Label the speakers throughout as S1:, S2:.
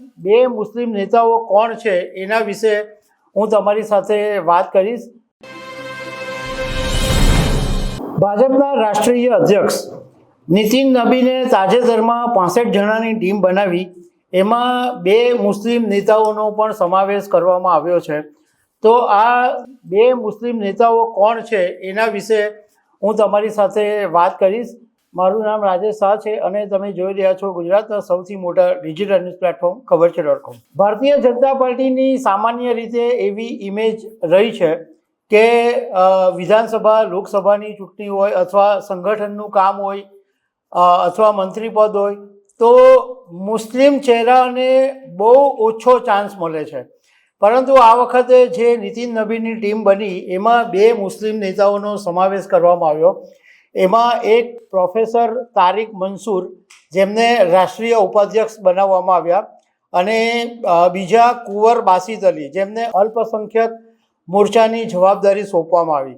S1: બે મુસ્લિમ નેતાઓ કોણ છે એના વિશે હું તમારી સાથે વાત કરીશ. ભાજપના રાષ્ટ્રીય અધ્યક્ષ નીતિન નબીને તાજેતરમાં 65 જણાની ટીમ બનાવી, એમાં બે મુસ્લિમ નેતાઓનો પણ સમાવેશ કરવામાં આવ્યો છે. તો આ બે મુસ્લિમ નેતાઓ કોણ છે એના વિશે હું તમારી સાથે વાત કરીશ. મારું નામ રાજેશ શાહ છે અને તમે જોઈ રહ્યા છો ગુજરાતના સૌથી મોટા digital news platform ખબરછે.com. Bharatiya Janata પાર્ટીની સામાન્ય રીતે એવી ઇમેજ રહી છે કે વિધાનસભા લોકસભાની ચૂંટણી હોય અથવા સંગઠનનું કામ હોય અથવા મંત્રી પદ હોય તો મુસ્લિમ ચહેરાને બહુ ઓછો ચાન્સ મળે છે. પરંતુ આ વખતે જે નીતિન નબીની ટીમ બની એમાં બે મુસ્લિમ નેતાઓનો સમાવેશ કરવામાં આવ્યો. એમાં એક પ્રોફેસર તારિક મંસૂર, જેમને રાષ્ટ્રીય ઉપાધ્યક્ષ બનાવવામાં આવ્યા, અને બીજા કુંવર બાસિત અલી, જેમને અલ્પસંખ્યક મોરચાની જવાબદારી સોંપવામાં આવી.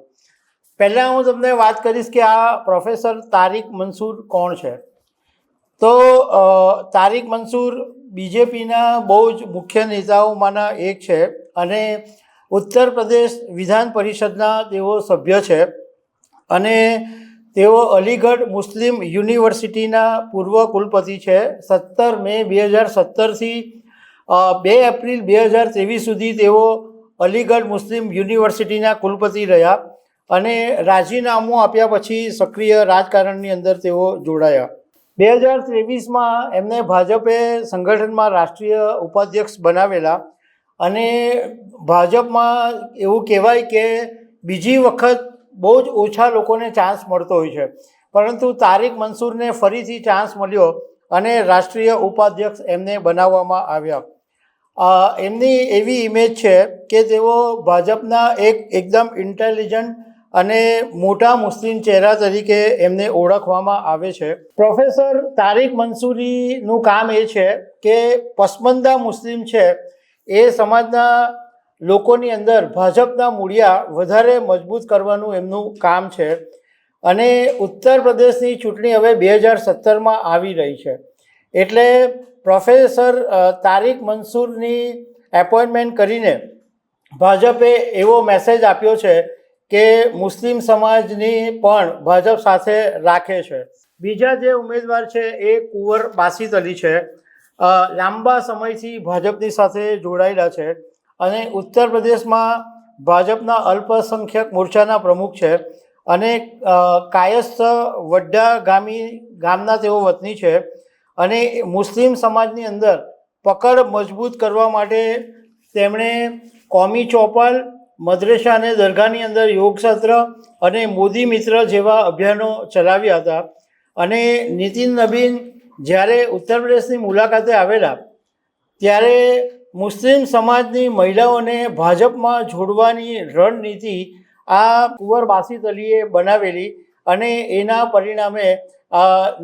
S1: પહેલાં હું તમને વાત કરીશ કે આ પ્રોફેસર તારિક મંસૂર કોણ છે. તો તારિક મંસૂર બીજેપીના બહુ જ મુખ્ય નેતાઓમાંના એક છે અને ઉત્તર પ્રદેશ વિધાન પરિષદના તેઓ સભ્ય છે અને તેઓ અલીગઢ મુસ્લિમ યુનિવર્સિટીના પૂર્વ કુલપતિ છે. 17 મે 2017થી 2 એપ્રિલ 2023 સુધી તેઓ અલીગઢ મુસ્લિમ યુનિવર્સિટીના કુલપતિ રહ્યા અને રાજીનામું આપ્યા પછી સક્રિય રાજકારણની અંદર તેઓ જોડાયા. 2023માં એમને ભાજપે સંગઠનમાં રાષ્ટ્રીય ઉપાધ્યક્ષ બનાવેલા અને ભાજપમાં એવું કહેવાય કે બીજી વખત બહુ જ ઓછા લોકોને ચાન્સ મળતો હોય છે, પરંતુ તારિક મંસૂરને ફરીથી ચાન્સ મળ્યો અને રાષ્ટ્રીય ઉપાધ્યક્ષ એમને બનાવવામાં આવ્યા. એમની એવી ઇમેજ છે કે તેઓ ભાજપના એકદમ ઇન્ટેલિજન્ટ અને મોટા મુસ્લિમ ચહેરા તરીકે એમને ઓળખવામાં આવે છે. પ્રોફેસર તારિક મંસૂરીનું કામ એ છે કે પસમંદા મુસ્લિમ છે એ સમાજના લોકોની અંદર ભાજપના મૂળિયા વધારે મજબૂત કરવાનું એમનું કામ છે. અને ઉત્તર પ્રદેશની ચૂંટણી હવે 2017માં આવી રહી છે, એટલે પ્રોફેસર તારિક મંસૂરની એપોઇન્ટમેન્ટ કરીને ભાજપે એવો મેસેજ આપ્યો છે કે મુસ્લિમ સમાજની પણ ભાજપ સાથે રાખે છે. બીજા જે ઉમેદવાર છે એ કુંવર બાસિત અલી છે. લાંબા સમયથી ભાજપની સાથે જોડાયેલા છે અને ઉત્તર પ્રદેશમાં ભાજપના અલ્પસંખ્યક મોરચાના પ્રમુખ છે અને કાયસ્થ વડ્ડા ગામના તેઓ વતની છે. અને મુસ્લિમ સમાજની અંદર પકડ મજબૂત કરવા માટે તેમણે કોમી ચોપાલ, મદ્રેસા અને દરગાહની અંદર યોગ સત્ર અને મોદી મિત્ર જેવા અભિયાનો ચલાવ્યા હતા. અને નીતિન નબીન જ્યારે ઉત્તર પ્રદેશની મુલાકાતે આવેલા ત્યારે મુસ્લિમ સમાજની મહિલાઓને ભાજપમાં જોડવાની રણનીતિ આ કુંવર બાસિત અલીએ બનાવેલી અને એના પરિણામે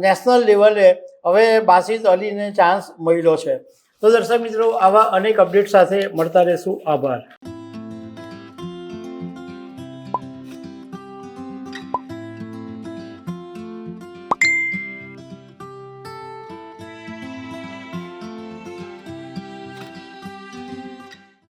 S1: નેશનલ લેવલે હવે બાસિત અલીને ચાન્સ મળ્યો છે. તો દર્શક મિત્રો, આવા અનેક અપડેટ સાથે મળતા રહેશું. આભાર.